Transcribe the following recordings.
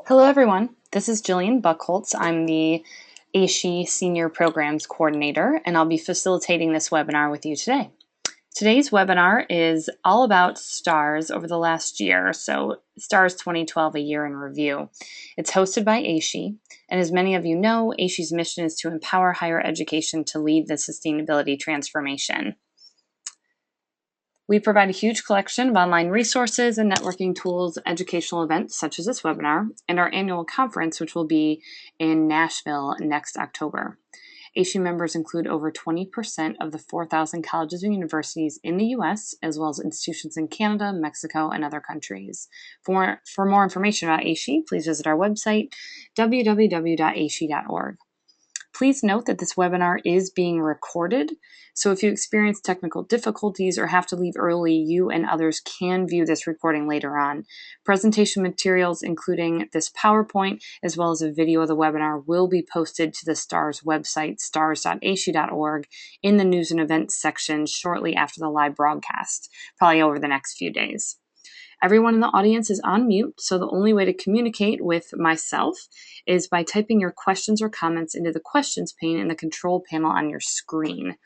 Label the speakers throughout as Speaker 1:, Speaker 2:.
Speaker 1: Hello everyone, this is Jillian Buckholz. I'm the AASHE Senior Programs Coordinator, and I'll be facilitating this webinar with you today. Today's webinar is all about STARS over the last year, so STARS 2012, a year in review. It's hosted by AASHE, and as many of you know, AASHE's mission is to empower higher education to lead the sustainability transformation. We provide a huge collection of online resources and networking tools, educational events such as this webinar, and our annual conference, which will be in Nashville next October. AASHE members include over 20% of the 4,000 colleges and universities in the U.S., as well as institutions in Canada, Mexico, and other countries. For more information about AASHE, please visit our website, www.aashe.org. Please note that this webinar is being recorded, so if you experience technical difficulties or have to leave early, you and others can view this recording later on. Presentation materials, including this PowerPoint, as well as a video of the webinar, will be posted to the STARS website, stars.aashe.org, in the News and Events section shortly after the live broadcast, probably over the next few days. Everyone in the audience is on mute, so the only way to communicate with myself is by typing your questions or comments into the questions pane in the control panel on your screen.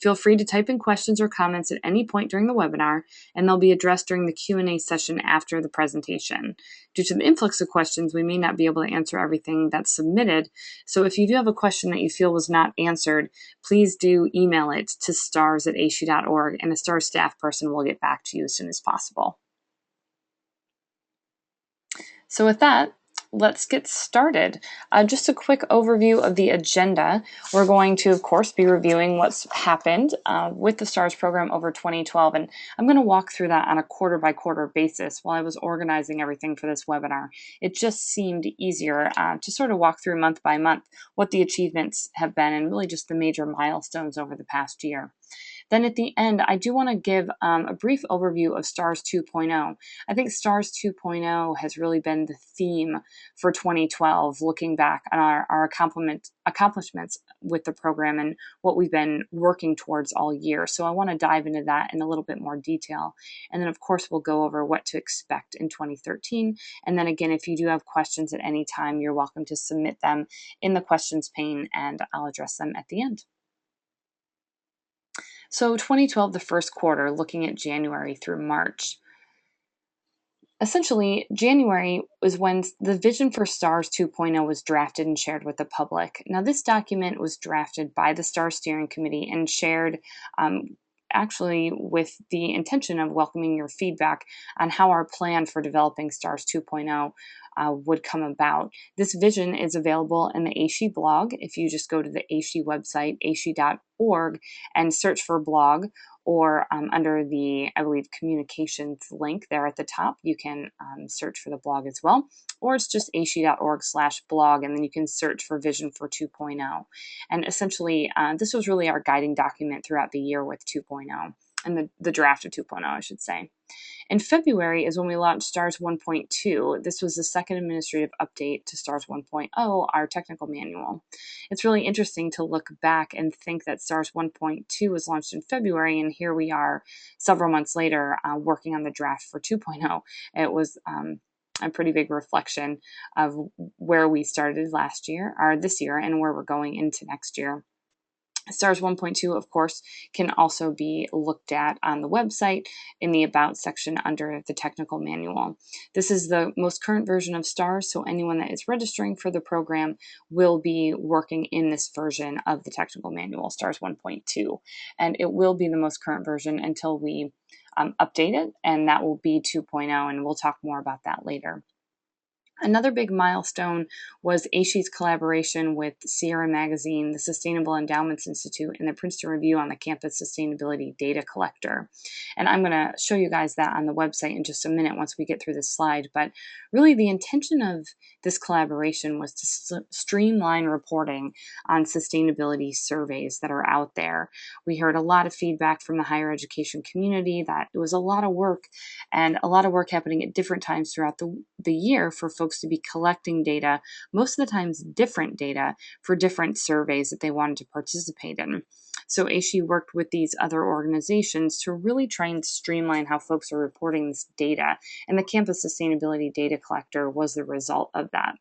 Speaker 1: Feel free to type in questions or comments at any point during the webinar, and they'll be addressed during the Q&A session after the presentation. Due to the influx of questions, we may not be able to answer everything that's submitted, so if you do have a question that you feel was not answered, please do email it to stars@aashe.org, and a STARS staff person will get back to you as soon as possible. So with that, let's get started. Just a quick overview of the agenda. We're going to, of course, be reviewing what's happened with the STARS program over 2012, and I'm going to walk through that on a quarter-by-quarter basis while I was organizing everything for this webinar. It just seemed easier to sort of walk through month by month what the achievements have been and really just the major milestones over the past year. Then at the end, I do want to give a brief overview of STARS 2.0. I think STARS 2.0 has really been the theme for 2012, looking back on our accomplishments with the program and what we've been working towards all year. So I want to dive into that in a little bit more detail. And then, of course, we'll go over what to expect in 2013. And then again, if you do have questions at any time, you're welcome to submit them in the questions pane, and I'll address them at the end. So 2012, the first quarter, looking at January through March. Essentially, January was when the vision for STARS 2.0 was drafted and shared with the public. Now, this document was drafted by the STARS Steering Committee and shared actually with the intention of welcoming your feedback on how our plan for developing STARS 2.0 would come about. This vision is available in the AASHE blog. If you just go to the AASHE website, aashe.org, and search for blog, or under the, I believe, communications link there at the top, you can search for the blog as well. Or it's just aashe.org/blog, and then you can search for Vision for 2.0. And essentially, this was really our guiding document throughout the year with 2.0, and the draft of 2.0, I should say. In February is when we launched STARS 1.2. This was the second administrative update to STARS 1.0, our technical manual. It's really interesting to look back and think that STARS 1.2 was launched in February, and here we are several months later working on the draft for 2.0. It was a pretty big reflection of where we started this year, and where we're going into next year. STARS 1.2, of course, can also be looked at on the website in the About section under the technical manual. This is the most current version of STARS, so anyone that is registering for the program will be working in this version of the technical manual, STARS 1.2, and it will be the most current version until we update it, and that will be 2.0, and we'll talk more about that later. Another big milestone was AASHE's collaboration with Sierra Magazine, the Sustainable Endowments Institute, and the Princeton Review on the Campus Sustainability Data Collector. And I'm going to show you guys that on the website in just a minute once we get through this slide. But really the intention of this collaboration was to streamline reporting on sustainability surveys that are out there. We heard a lot of feedback from the higher education community that it was a lot of work, and a lot of work happening at different times throughout the the year for folks to be collecting data, most of the times different data, for different surveys that they wanted to participate in. So AASHE worked with these other organizations to really try and streamline how folks are reporting this data, and the Campus Sustainability Data Collector was the result of that.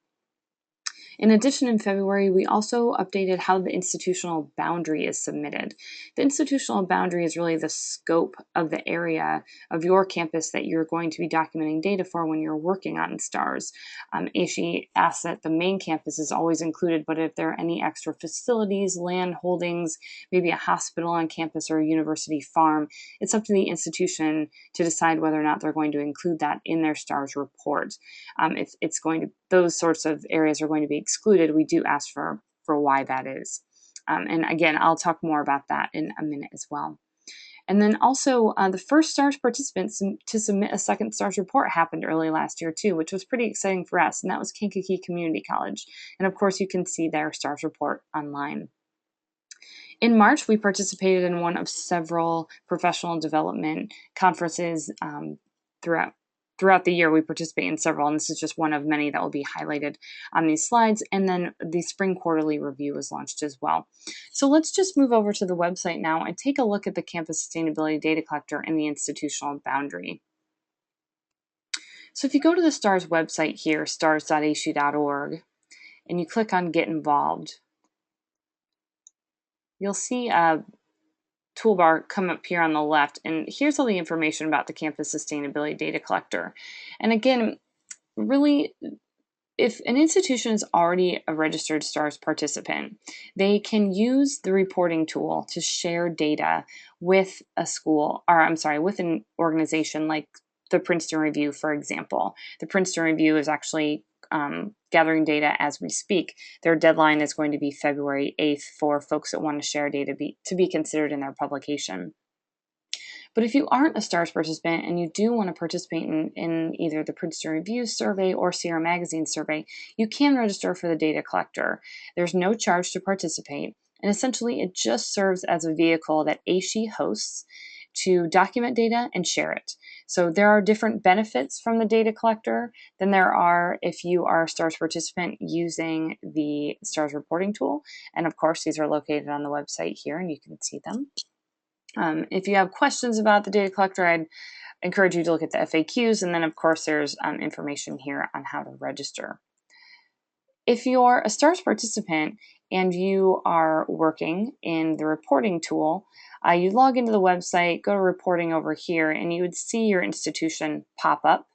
Speaker 1: In addition, in February, we also updated how the institutional boundary is submitted. The institutional boundary is really the scope of the area of your campus that you're going to be documenting data for when you're working on STARS. AASHE asks that the main campus is always included, but if there are any extra facilities, land holdings, maybe a hospital on campus or a university farm, it's up to the institution to decide whether or not they're going to include that in their STARS report. If it's going to, those sorts of areas are going to be excluded, we do ask for why that is. And again, I'll talk more about that in a minute as well. And then also, the first STARS participants to submit a second STARS report happened early last year too, which was pretty exciting for us, and that was Kankakee Community College. And of course, you can see their STARS report online. In March, we participated in one of several professional development conferences throughout the year. We participate in several, and this is just one of many that will be highlighted on these slides. And then the Spring Quarterly Review was launched as well. So let's just move over to the website now and take a look at the Campus Sustainability Data Collector and the institutional boundary. So if you go to the STARS website here, stars.aashe.org, and you click on Get Involved, you'll see a toolbar come up here on the left, and here's all the information about the Campus Sustainability Data Collector. And again, really, if an institution is already a registered STARS participant, they can use the reporting tool to share data with a school, or I'm sorry, with an organization like the Princeton Review, for example. The Princeton Review is actually gathering data as we speak. Their deadline is going to be February 8th for folks that want to share data to be considered in their publication. But if you aren't a STARS participant and you do want to participate in either the Princeton Review survey or Sierra Magazine survey, you can register for the data collector. There's no charge to participate, and essentially it just serves as a vehicle that AASHE hosts to document data and share it. So there are different benefits from the data collector than there are if you are a STARS participant using the STARS reporting tool. And of course, these are located on the website here, and you can see them. If you have questions about the data collector, I'd encourage you to look at the FAQs, and then of course there's information here on how to register. If you're a STARS participant and you are working in the reporting tool, you log into the website, go to reporting over here, and you would see your institution pop up.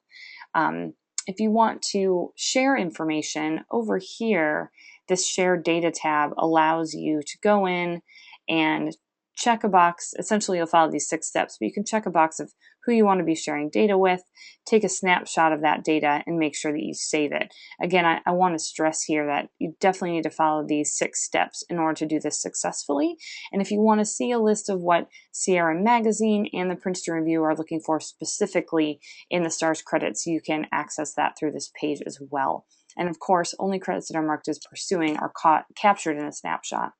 Speaker 1: If you want to share information over here, this Share Data tab allows you to go in and check a box. Essentially, you'll follow these 6 steps, but you can check a box of who you want to be sharing data with, take a snapshot of that data, and make sure that you save it. Again, I want to stress here that you definitely need to follow these 6 steps in order to do this successfully. And if you want to see a list of what Sierra Magazine and the Princeton Review are looking for specifically in the STARS credits, you can access that through this page as well. And of course, only credits that are marked as pursuing are captured in a snapshot.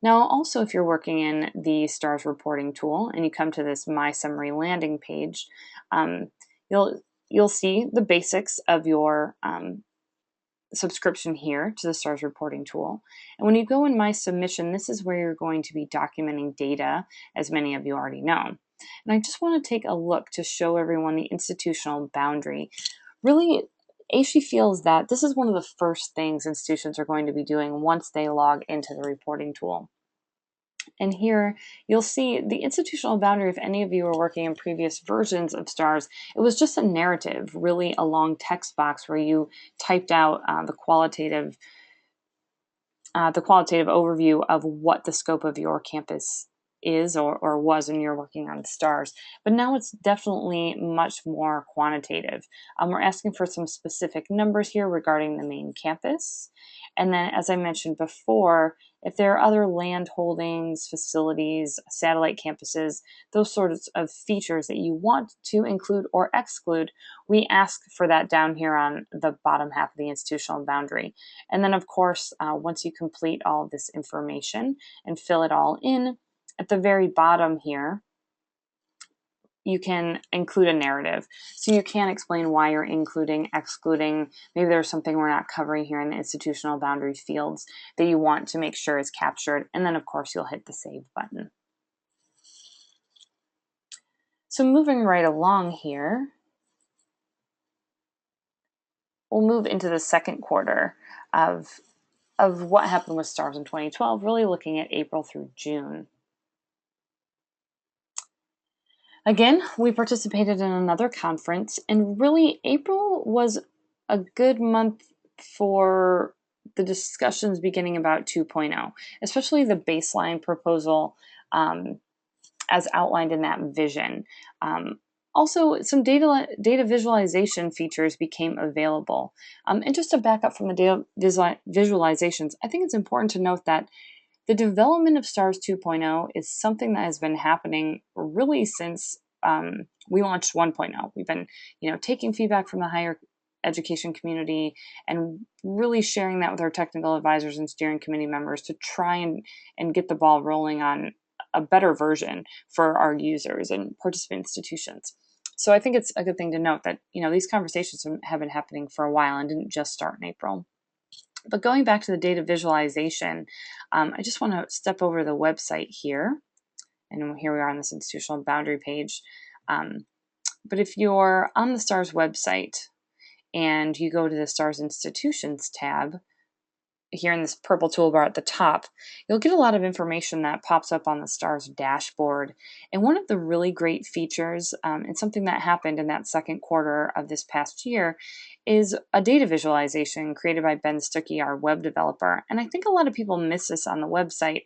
Speaker 1: Now, also, if you're working in the STARS reporting tool and you come to this My Summary landing page, you'll see the basics of your subscription here to the STARS reporting tool. And when you go in My Submission, this is where you're going to be documenting data, as many of you already know. And I just want to take a look to show everyone the institutional boundary. Really, AASHE feels that this is one of the first things institutions are going to be doing once they log into the reporting tool. And here you'll see the institutional boundary. If any of you are working in previous versions of STARS, it was just a narrative, really a long text box where you typed out the qualitative overview of what the scope of your campus is or was when you're working on STARS. But now it's definitely much more quantitative. We're asking for some specific numbers here regarding the main campus. And then, as I mentioned before, if there are other land holdings, facilities, satellite campuses, those sorts of features that you want to include or exclude, we ask for that down here on the bottom half of the institutional boundary. And then, of course, once you complete all of this information and fill it all in, at the very bottom here, you can include a narrative. So you can explain why you're including, excluding. Maybe there's something we're not covering here in the institutional boundary fields that you want to make sure is captured. And then, of course, you'll hit the save button. So moving right along here, we'll move into the second quarter of what happened with STARS in 2012, really looking at April through June. Again, we participated in another conference, and really April was a good month for the discussions beginning about 2.0, especially the baseline proposal as outlined in that vision. Also, some data visualization features became available. And just to back up from the data visualizations, I think it's important to note that the development of STARS 2.0 is something that has been happening really since we launched 1.0. We've been, taking feedback from the higher education community and really sharing that with our technical advisors and steering committee members to try and get the ball rolling on a better version for our users and participant institutions. So I think it's a good thing to note that, these conversations have been happening for a while and didn't just start in April. But going back to the data visualization, I just want to step over the website here. And here we are on this institutional boundary page. But if you're on the STARS website and you go to the STARS Institutions tab, here in this purple toolbar at the top, you'll get a lot of information that pops up on the STARS dashboard. And one of the really great features, and something that happened in that second quarter of this past year, is a data visualization created by Ben Stuckey, our web developer. And I think a lot of people miss this on the website.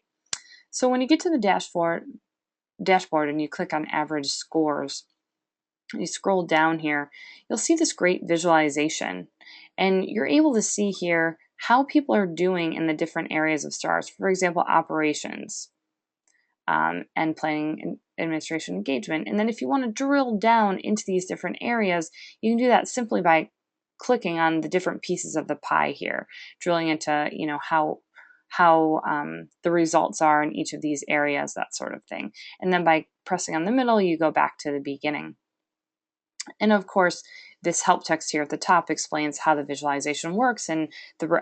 Speaker 1: So when you get to the dashboard and you click on average scores, you scroll down here, you'll see this great visualization. And you're able to see here how people are doing in the different areas of STARS. For example, operations and planning and administration engagement. And then if you want to drill down into these different areas, you can do that simply by clicking on the different pieces of the pie here, drilling into how the results are in each of these areas, that sort of thing. And then by pressing on the middle, you go back to the beginning. And of course, this help text here at the top explains how the visualization works and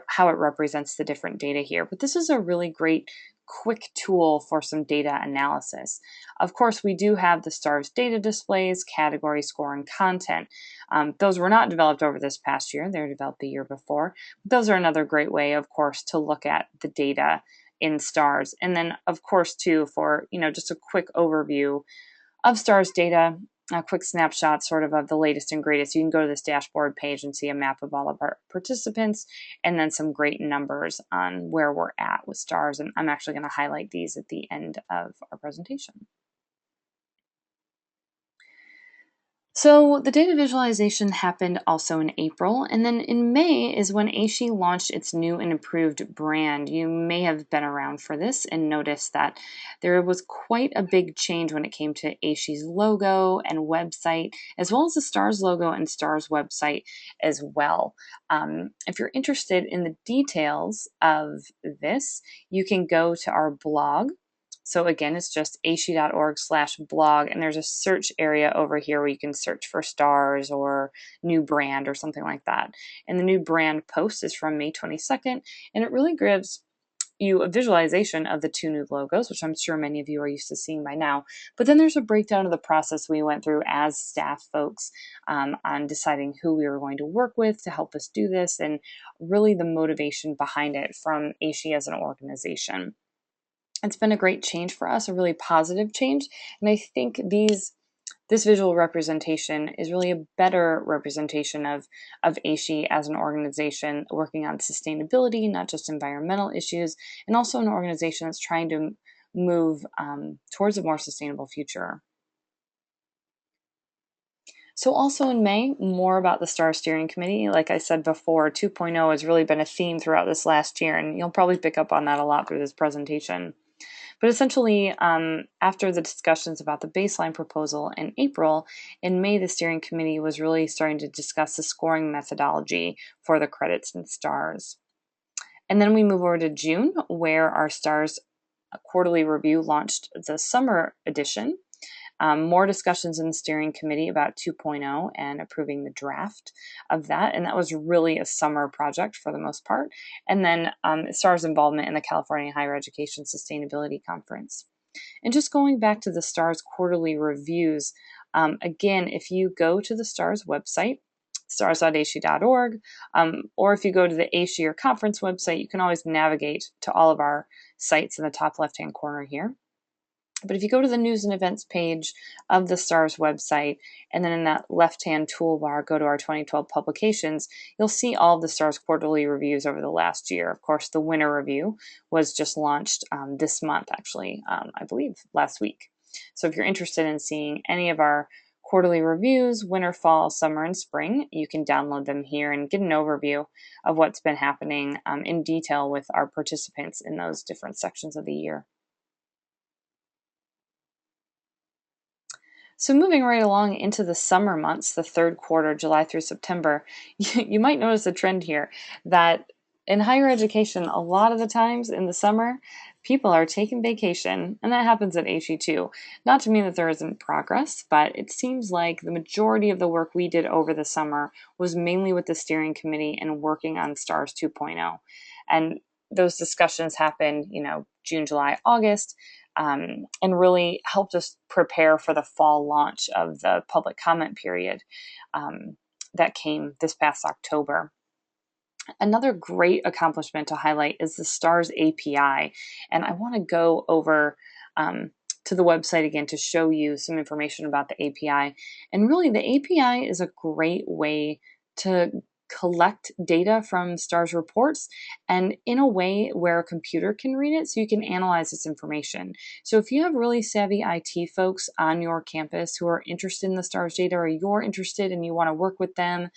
Speaker 1: how it represents the different data here. But this is a really great quick tool for some data analysis. Of course, we do have the STARS data displays, category, score, and content. Those were not developed over this past year. They were developed the year before. Those are another great way, of course, to look at the data in STARS. And then, of course, too, for just a quick overview of STARS data, a quick snapshot sort of the latest and greatest. You can go to this dashboard page and see a map of all of our participants and then some great numbers on where we're at with STARS. And I'm actually going to highlight these at the end of our presentation. So the data visualization happened also in April, and then in May is when AASHE launched its new and improved brand. You may have been around for this and noticed that there was quite a big change when it came to AASHE's logo and website, as well as the STARS logo and STARS website as well. If you're interested in the details of this, you can go to our blog. So again, it's just aashe.org/blog, and there's a search area over here where you can search for STARS or new brand or something like that. And the new brand post is from May 22nd, and it really gives you a visualization of the two new logos, which I'm sure many of you are used to seeing by now. But then there's a breakdown of the process we went through as staff folks on deciding who we were going to work with to help us do this, and really the motivation behind it from AASHE as an organization. It's been a great change for us, a really positive change. And I think this visual representation is really a better representation of AASHE as an organization working on sustainability, not just environmental issues, and also an organization that's trying to move towards a more sustainable future. So also in May, more about the STAR Steering Committee. Like I said before, 2.0 has really been a theme throughout this last year, and you'll probably pick up on that a lot through this presentation. But essentially, after the discussions about the baseline proposal in April, in May, the steering committee was really starting to discuss the scoring methodology for the credits and STARS. And then we move over to June, where our STARS quarterly review launched the summer edition. More discussions in the steering committee about 2.0 and approving the draft of that. And that was really a summer project for the most part. And then STAR's involvement in the California Higher Education Sustainability Conference. And just going back to the STARS quarterly reviews, again, if you go to the STARS website, stars.aashe.org, or if you go to the AASHE or conference website, you can always navigate to all of our sites in the top left-hand corner here. But if you go to the news and events page of the STARS website, and then in that left-hand toolbar, go to our 2012 publications, you'll see all of the STARS quarterly reviews over the last year. Of course, the winter review was just launched this month, actually, I believe last week. So if you're interested in seeing any of our quarterly reviews, winter, fall, summer, and spring, you can download them here and get an overview of what's been happening in detail with our participants in those different sections of the year. So moving right along into the summer months, the third quarter, July through September, you might notice a trend here that in higher education, a lot of the times in the summer, people are taking vacation, and that happens at AASHE too. Not to mean that there isn't progress, but it seems like the majority of the work we did over the summer was mainly with the steering committee and working on STARS 2.0. And those discussions happened, June, July, August, and really helped us prepare for the fall launch of the public comment period that came this past October. Another great accomplishment to highlight is the STARS API, and I want to go over to the website again to show you some information about the API. And really, the API is a great way to collect data from STARS reports and in a way where a computer can read it so you can analyze this information. So if you have really savvy IT folks on your campus who are interested in the STARS data, or you're interested and you want to work with them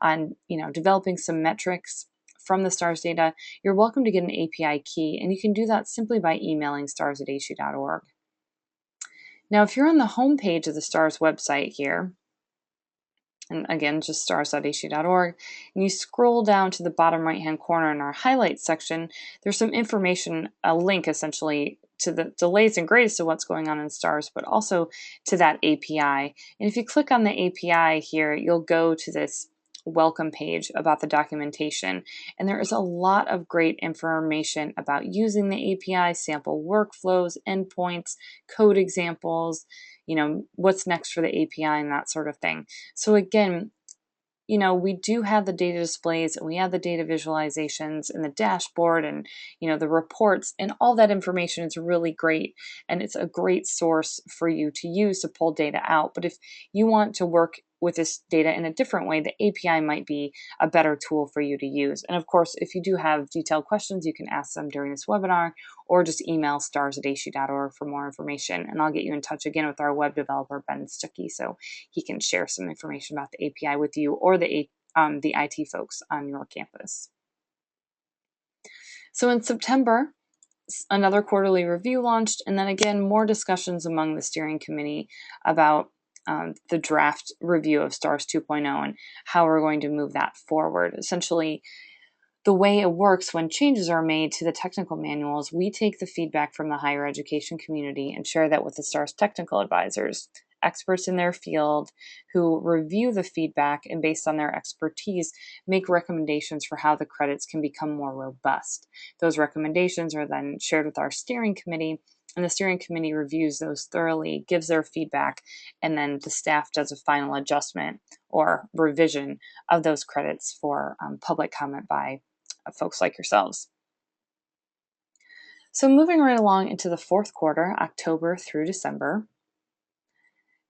Speaker 1: on developing some metrics from the STARS data, you're welcome to get an API key, and you can do that simply by emailing stars@aashe.org. Now, if you're on the home page of the STARS website here, and again, just stars.aashe.org, and you scroll down to the bottom right-hand corner in our highlights section, there's some information, a link essentially to the latest and greatest of what's going on in STARS, but also to that API. And if you click on the API here, you'll go to this welcome page about the documentation. And there is a lot of great information about using the API, sample workflows, endpoints, code examples, what's next for the API and that sort of thing. So again, we do have the data displays and we have the data visualizations and the dashboard and, the reports, and all that information is really great. And it's a great source for you to use to pull data out. But if you want to work with this data in a different way, the API might be a better tool for you to use. And of course, if you do have detailed questions, you can ask them during this webinar or just email stars@aashe.org for more information. And I'll get you in touch again with our web developer, Ben Stuckey, so he can share some information about the API with you or the IT folks on your campus. So in September, another quarterly review launched, and then again, more discussions among the steering committee about the draft review of STARS 2.0 and how we're going to move that forward. Essentially, the way it works when changes are made to the technical manuals, we take the feedback from the higher education community and share that with the STARS technical advisors, experts in their field who review the feedback and based on their expertise, make recommendations for how the credits can become more robust. Those recommendations are then shared with our steering committee, and the steering committee reviews those thoroughly, gives their feedback, and then the staff does a final adjustment or revision of those credits for public comment by folks like yourselves. So moving right along into the fourth quarter, October through December,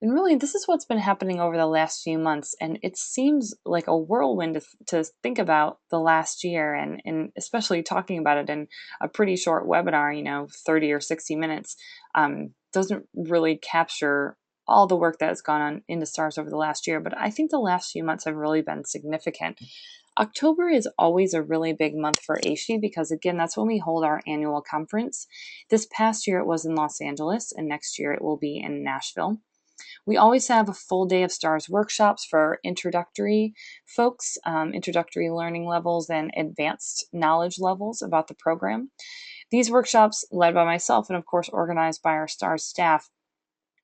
Speaker 1: and really this is what's been happening over the last few months, and it seems like a whirlwind to think about the last year, and especially talking about it in a pretty short webinar, 30 or 60 minutes, doesn't really capture all the work that has gone on into STARS over the last year, but I think the last few months have really been significant. October is always a really big month for AASHE because, again, that's when we hold our annual conference. This past year it was in Los Angeles, and next year it will be in Nashville. We always have a full day of STARS workshops for introductory folks, introductory learning levels and advanced knowledge levels about the program. These workshops, led by myself and of course organized by our STARS staff,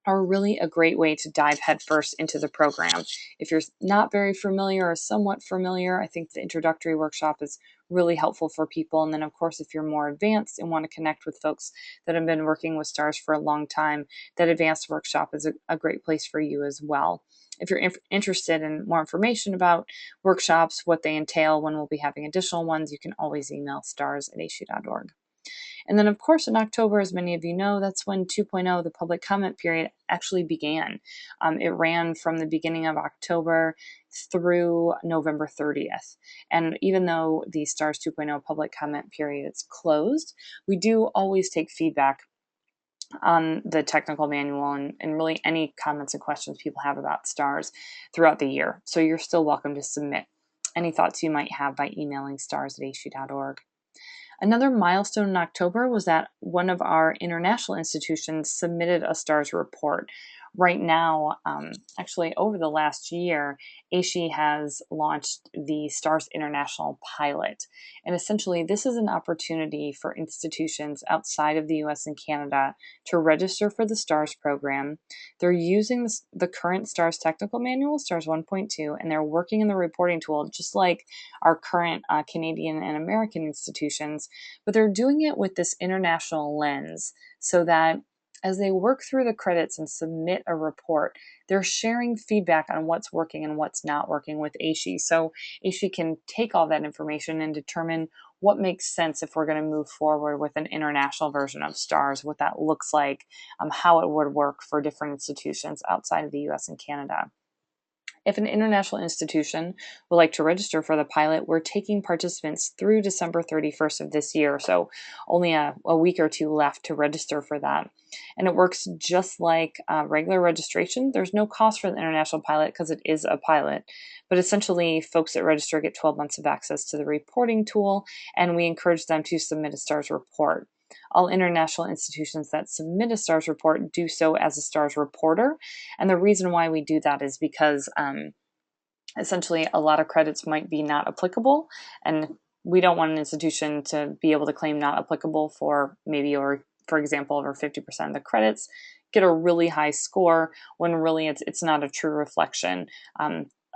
Speaker 1: are really a great way to dive headfirst into the program. If you're not very familiar or somewhat familiar, I think the introductory workshop is really helpful for people. And then, of course, if you're more advanced and want to connect with folks that have been working with stars for a long time, that advanced workshop is a great place for you as well. If you're interested in more information about workshops, what they entail, when we'll be having additional ones, you can always email stars@aashe.org. And then, of course, in October, as many of you know, that's when 2.0, the public comment period, actually began. It ran from the beginning of October through November 30th. And even though the STARS 2.0 public comment period is closed, we do always take feedback on the technical manual and really any comments and questions people have about STARS throughout the year. So you're still welcome to submit any thoughts you might have by emailing stars@aashe.org. Another milestone in October was that one of our international institutions submitted a STARS report. Right now, actually over the last year, AASHE has launched the STARS International Pilot. And essentially, this is an opportunity for institutions outside of the US and Canada to register for the STARS program. They're using the current STARS technical manual, STARS 1.2, and they're working in the reporting tool just like our current Canadian and American institutions, but they're doing it with this international lens so that as they work through the credits and submit a report, they're sharing feedback on what's working and what's not working with AASHE. So AASHE can take all that information and determine what makes sense if we're going to move forward with an international version of STARS, what that looks like, how it would work for different institutions outside of the US and Canada. If an international institution would like to register for the pilot, we're taking participants through December 31st of this year, so only a week or two left to register for that. And it works just like regular registration. There's no cost for the international pilot because it is a pilot, but essentially folks that register get 12 months of access to the reporting tool, and we encourage them to submit a STARS report. All international institutions that submit a STARS report do so as a STARS reporter. And the reason why we do that is because essentially a lot of credits might be not applicable. And we don't want an institution to be able to claim not applicable for maybe, or for example, over 50% of the credits, get a really high score when really it's not a true reflection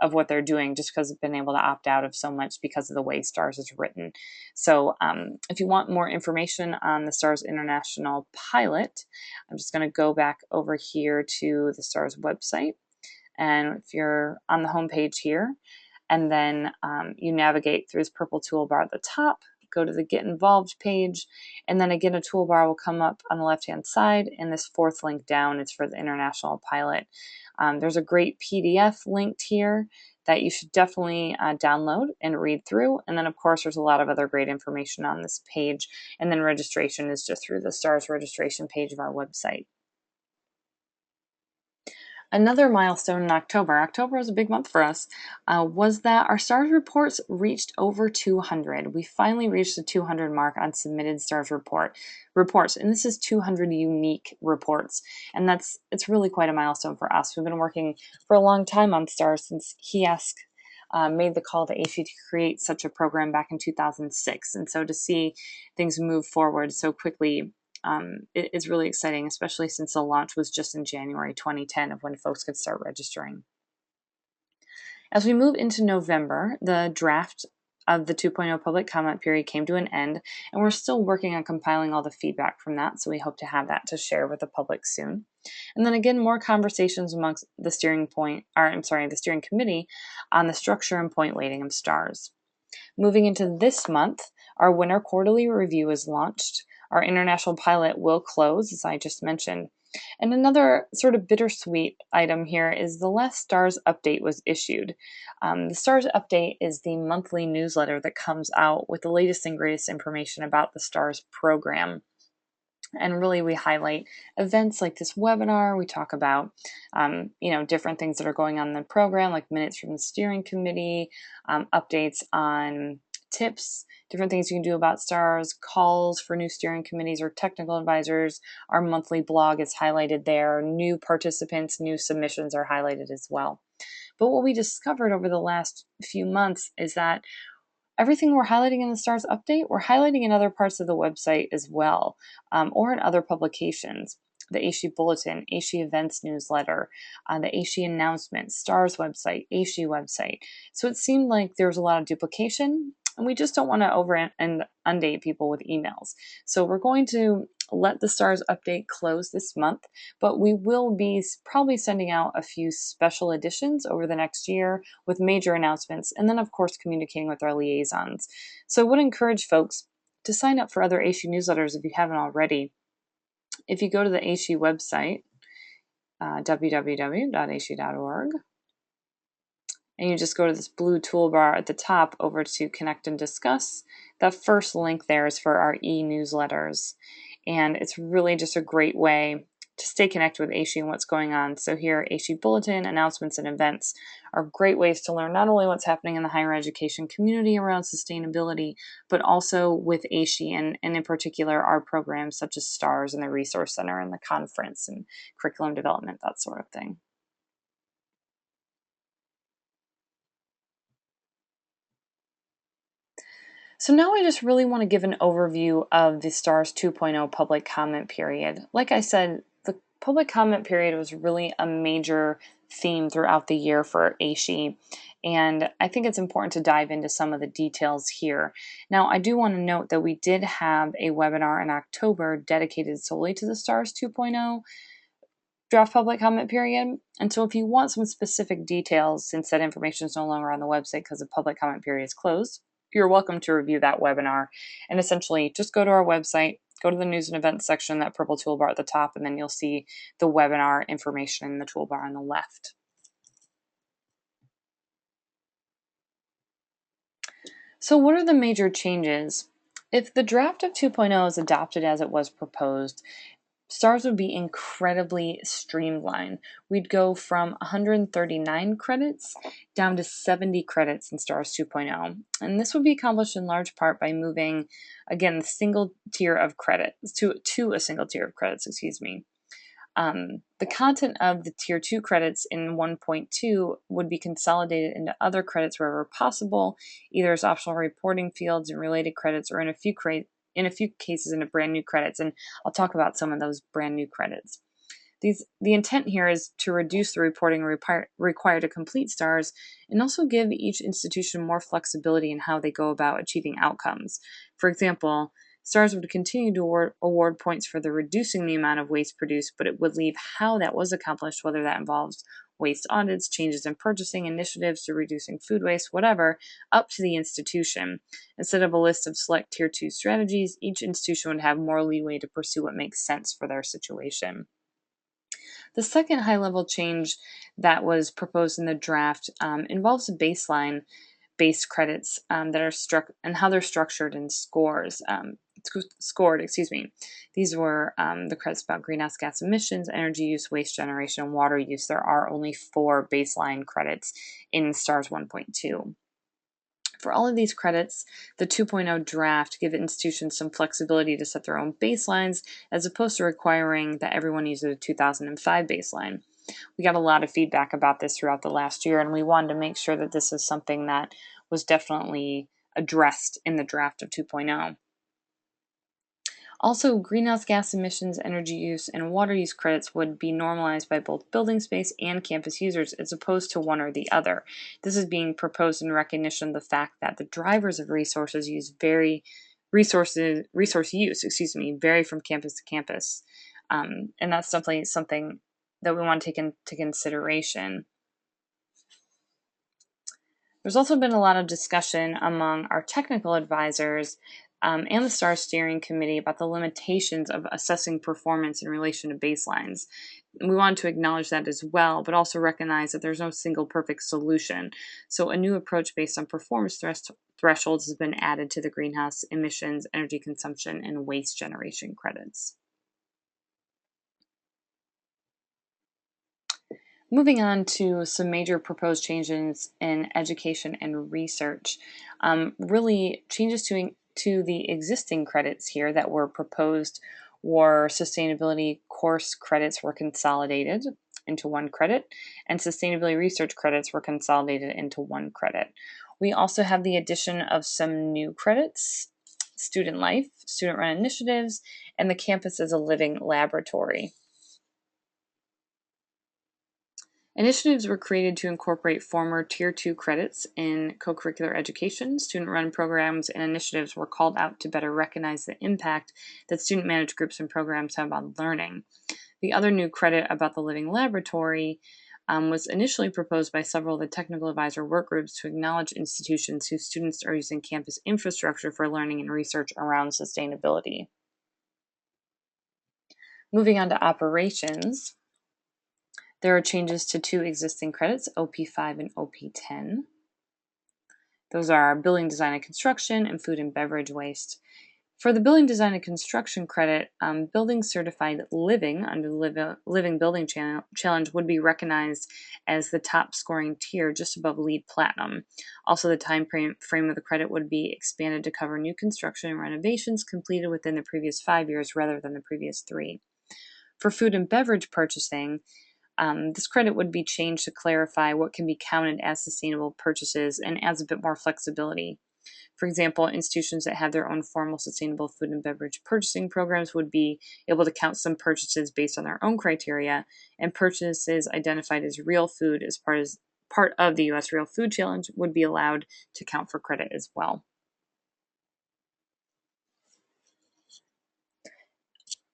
Speaker 1: of what they're doing just because they've been able to opt out of so much because of the way STARS is written. So if you want more information on the STARS International Pilot, I'm just going to go back over here to the STARS website. And if you're on the home page here, and then you navigate through this purple toolbar at the top, go to the Get Involved page, and then again a toolbar will come up on the left-hand side, and this fourth link down is for the International Pilot. There's a great PDF linked here that you should definitely download and read through. And then, of course, there's a lot of other great information on this page. And then registration is just through the STARS registration page of our website. Another milestone in October was a big month for us, was that our STARS reports reached over 200. We finally reached the 200 mark on submitted STARS reports, and this is 200 unique reports, and it's really quite a milestone for us. We've been working for a long time on STARS since HEASC made the call to AASHE to create such a program back in 2006, and so to see things move forward so quickly it is really exciting, especially since the launch was just in January 2010 of when folks could start registering. As we move into November, the draft of the 2.0 public comment period came to an end, and we're still working on compiling all the feedback from that, so we hope to have that to share with the public soon. And then again, more conversations amongst the steering committee on the structure and point weighting of STARS. Moving into this month, our winter quarterly review is launched. Our international pilot will close, as I just mentioned. And another sort of bittersweet item here is the last STARS update was issued. The STARS update is the monthly newsletter that comes out with the latest and greatest information about the STARS program. And really, we highlight events like this webinar. We talk about, different things that are going on in the program, like minutes from the steering committee, updates on tips, different things you can do about STARS, calls for new steering committees or technical advisors. Our monthly blog is highlighted there. New participants, new submissions are highlighted as well. But what we discovered over the last few months is that everything we're highlighting in the STARS update, we're highlighting in other parts of the website as well, or in other publications. the AASHE Bulletin, AASHE Events newsletter, the AASHE announcements, STARS website, AASHE website. So it seemed like there was a lot of duplication, and we just don't want to over and inundate people with emails. So we're going to let the STARS update close this month, but we will be probably sending out a few special editions over the next year with major announcements, and then of course communicating with our liaisons. So I would encourage folks to sign up for other AASHE newsletters if you haven't already. If you go to the AASHE website, www.aashe.org, and you just go to this blue toolbar at the top over to Connect and Discuss, that first link there is for our e-newsletters. And it's really just a great way to stay connected with AASHE and what's going on. So here, AASHE Bulletin, announcements, and events are great ways to learn not only what's happening in the higher education community around sustainability, but also with AASHE and in particular our programs such as STARS and the Resource Center and the conference and curriculum development, that sort of thing. So now I just really want to give an overview of the STARS 2.0 public comment period. Like I said, the public comment period was really a major theme throughout the year for AASHE, and I think it's important to dive into some of the details here. Now, I do want to note that we did have a webinar in October dedicated solely to the STARS 2.0 draft public comment period. And so if you want some specific details, since that information is no longer on the website because the public comment period is closed, you're welcome to review that webinar. And essentially just go to our website, go to the news and events section, that purple toolbar at the top, and then you'll see the webinar information in the toolbar on the left. So what are the major changes? If the draft of 2.0 is adopted as it was proposed, STARS would be incredibly streamlined. We'd go from 139 credits down to 70 credits in STARS 2.0. And this would be accomplished in large part by moving, again, the single tier of credits to a single tier of credits, excuse me. The content of the Tier 2 credits in 1.2 would be consolidated into other credits wherever possible, either as optional reporting fields and related credits, or in a few cases into brand new credits, and I'll talk about some of those brand new credits. The intent here is to reduce the reporting required to complete STARS and also give each institution more flexibility in how they go about achieving outcomes. For example, STARS would continue to award points for the reducing the amount of waste produced, but it would leave how that was accomplished, whether that involves waste audits, changes in purchasing, initiatives to reducing food waste, whatever, up to the institution. Instead of a list of select Tier 2 strategies, each institution would have more leeway to pursue what makes sense for their situation. The second high-level change that was proposed in the draft involves a baseline based credits that are struck and how they're structured in scored. These were the credits about greenhouse gas emissions, energy use, waste generation, and water use. There are only 4 baseline credits in STARS 1.2. For all of these credits, the 2.0 draft give institutions some flexibility to set their own baselines, as opposed to requiring that everyone use a 2005 baseline. We got a lot of feedback about this throughout the last year, and we wanted to make sure that this is something that was definitely addressed in the draft of 2.0. Also, greenhouse gas emissions, energy use, and water use credits would be normalized by both building space and campus users, as opposed to one or the other. This is being proposed in recognition of the fact that the drivers of resource use vary from campus to campus. And that's definitely something that we want to take into consideration. There's also been a lot of discussion among our technical advisors and the STARS steering committee about the limitations of assessing performance in relation to baselines. We want to acknowledge that as well, but also recognize that there's no single perfect solution. So a new approach based on performance thresholds has been added to the greenhouse emissions, energy consumption, and waste generation credits. Moving on to some major proposed changes in education and research. Really, changes to the existing credits here that were proposed were sustainability course credits were consolidated into one credit, and sustainability research credits were consolidated into one credit. We also have the addition of some new credits: student life, student-run initiatives, and the campus as a living laboratory. Initiatives were created to incorporate former Tier 2 credits in co-curricular education. Student-run programs and initiatives were called out to better recognize the impact that student-managed groups and programs have on learning. The other new credit about the living laboratory was initially proposed by several of the technical advisor work groups to acknowledge institutions whose students are using campus infrastructure for learning and research around sustainability. Moving on to operations, there are changes to two existing credits, OP5 and OP10. Those are building design and construction and food and beverage waste. For the building design and construction credit, building certified living under the Living Building Challenge would be recognized as the top scoring tier just above LEED Platinum. Also, the time frame of the credit would be expanded to cover new construction and renovations completed within the previous 5 years rather than the previous 3. For food and beverage purchasing, this credit would be changed to clarify what can be counted as sustainable purchases and adds a bit more flexibility. For example, institutions that have their own formal sustainable food and beverage purchasing programs would be able to count some purchases based on their own criteria, and purchases identified as real food as part of the U.S. Real Food Challenge would be allowed to count for credit as well.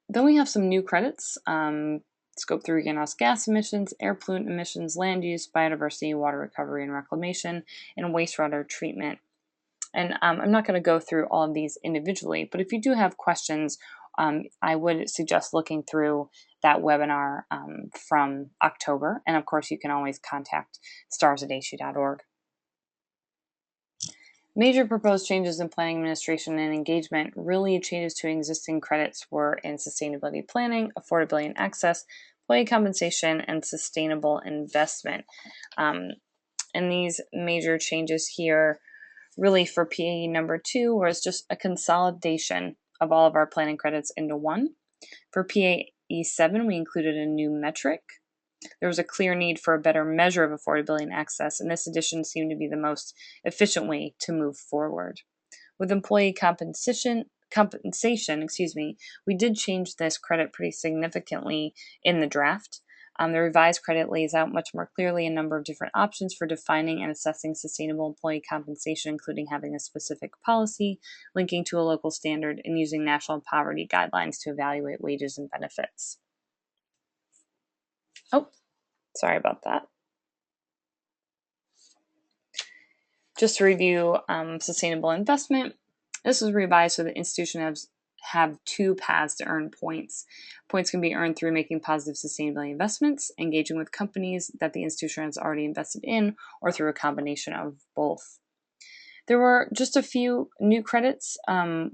Speaker 1: Then we have some new credits. Scope 3 greenhouse gas emissions, air pollutant emissions, land use, biodiversity, water recovery and reclamation, and wastewater treatment. And I'm not going to go through all of these individually, but if you do have questions, I would suggest looking through that webinar from October. And of course, you can always contact stars@aashe.org. Major proposed changes in planning administration and engagement. Really, changes to existing credits were in sustainability planning, affordability and access, employee compensation, and sustainable investment. And these major changes here really for PAE number 2 was just a consolidation of all of our planning credits into one. For PAE 7, we included a new metric. There was a clear need for a better measure of affordability and access, and this addition seemed to be the most efficient way to move forward. With employee compensation, we did change this credit pretty significantly in the draft. The revised credit lays out much more clearly a number of different options for defining and assessing sustainable employee compensation, including having a specific policy, linking to a local standard, and using national poverty guidelines to evaluate wages and benefits. Oh, sorry about that. Just to review sustainable investment, this was revised so the institution have 2 paths to earn points. Points can be earned through making positive sustainability investments, engaging with companies that the institution has already invested in, or through a combination of both. There were just a few new credits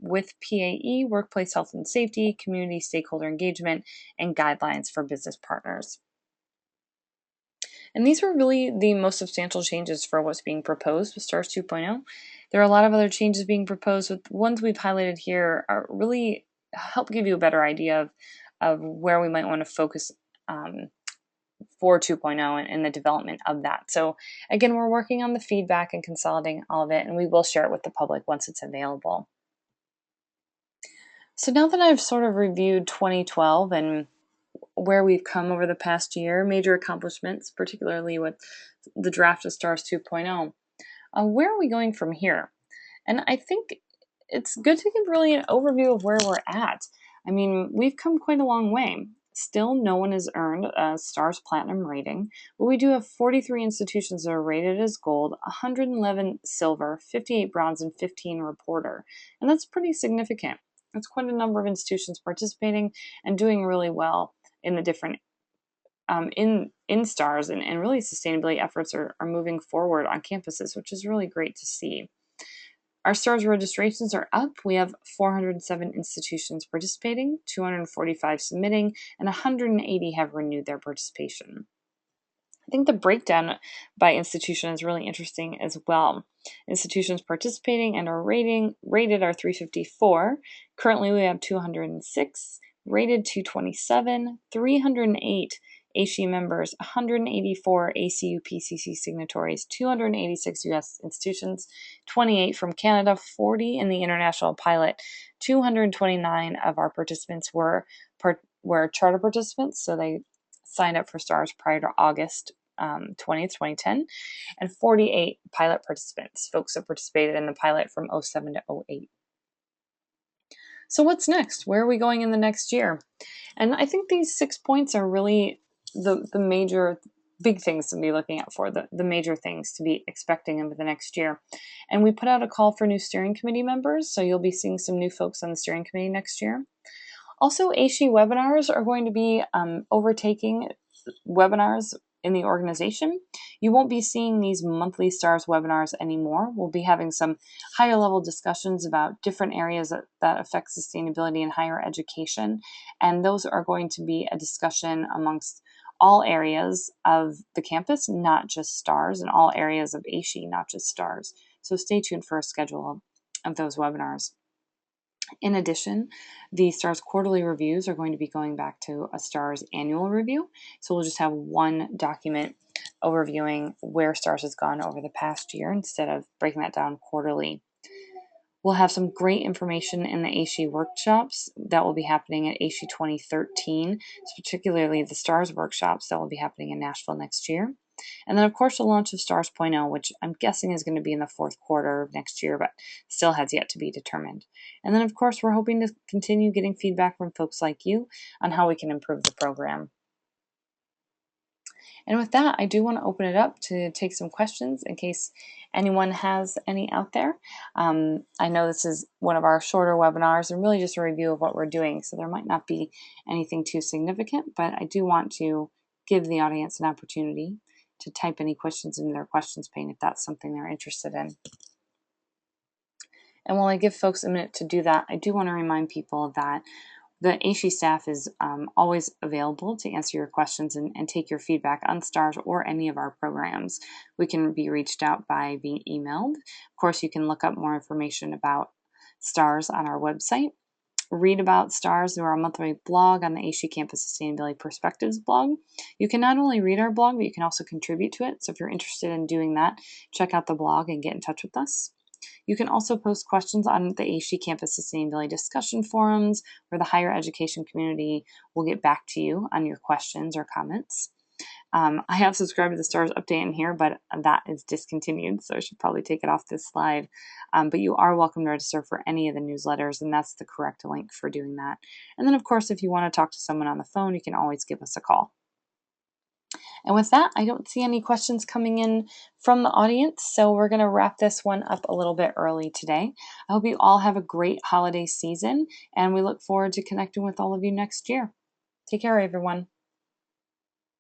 Speaker 1: with PAE, workplace health and safety, community stakeholder engagement, and guidelines for business partners. And these were really the most substantial changes for what's being proposed with STARS 2.0. There are a lot of other changes being proposed, with ones we've highlighted here are really help give you a better idea of where we might want to focus for 2.0 and the development of that. So again, we're working on the feedback and consolidating all of it, and we will share it with the public once it's available. So now that I've sort of reviewed 2012 and where we've come over the past year, major accomplishments, particularly with the draft of STARS 2.0, where are we going from here? And I think it's good to give really an overview of where we're at. I mean, we've come quite a long way. Still, no one has earned a STARS Platinum rating, but we do have 43 institutions that are rated as gold, 111 silver, 58 bronze, and 15 reporter. And that's pretty significant. That's quite a number of institutions participating and doing really well in the different in STARS, and really sustainability efforts are moving forward on campuses, which is really great to see. Our STARS registrations are up. We have 407 institutions participating, 245 submitting, and 180 have renewed their participation. I think the breakdown by institution is really interesting as well. Institutions participating and are rated are 354. Currently, we have 206, rated 227, 308 AASHE members, 184 ACU PCC signatories, 286 U.S. institutions, 28 from Canada, 40 in the international pilot. 229 of our participants were charter participants, so they signed up for STARS prior to August 20th, 2010, and 48 pilot participants, folks that participated in the pilot from '07 to '08. So what's next? Where are we going in the next year? And I think these 6 points are really the major big things to be looking out for, the major things to be expecting in the next year. And we put out a call for new steering committee members, so you'll be seeing some new folks on the steering committee next year. Also, AASHE webinars are going to be overtaking webinars in the organization. You won't be seeing these monthly STARS webinars anymore. We'll be having some higher level discussions about different areas that affect sustainability in higher education. And those are going to be a discussion amongst all areas of the campus, not just STARS, and all areas of AASHE, not just STARS. So stay tuned for a schedule of those webinars. In addition, the STARS quarterly reviews are going to be going back to a STARS annual review. So we'll just have one document overviewing where STARS has gone over the past year instead of breaking that down quarterly. We'll have some great information in the AASHE workshops that will be happening at AASHE 2013, particularly the STARS workshops that will be happening in Nashville next year. And then, of course, the launch of STARS 0.0, which I'm guessing is going to be in the fourth quarter of next year, but still has yet to be determined. And then, of course, we're hoping to continue getting feedback from folks like you on how we can improve the program. And with that, I do want to open it up to take some questions in case anyone has any out there. I know this is one of our shorter webinars and really just a review of what we're doing, so there might not be anything too significant, but I do want to give the audience an opportunity to type any questions into their questions pane if that's something they're interested in. And while I give folks a minute to do that, I do want to remind people that the AASHE staff is always available to answer your questions and take your feedback on STARS or any of our programs. We can be reached out by being emailed. Of course, you can look up more information about STARS on our website. Read about STARS through our monthly blog on the AASHE Campus Sustainability Perspectives blog. You can not only read our blog, but you can also contribute to it. So if you're interested in doing that, check out the blog and get in touch with us. You can also post questions on the AASHE Campus Sustainability discussion forums, where the higher education community will get back to you on your questions or comments. I have subscribed to the STARS update in here, but that is discontinued, so I should probably take it off this slide. But you are welcome to register for any of the newsletters, and that's the correct link for doing that. And then, of course, if you want to talk to someone on the phone, you can always give us a call. And with that, I don't see any questions coming in from the audience, so we're going to wrap this one up a little bit early today. I hope you all have a great holiday season, and we look forward to connecting with all of you next year. Take care, everyone.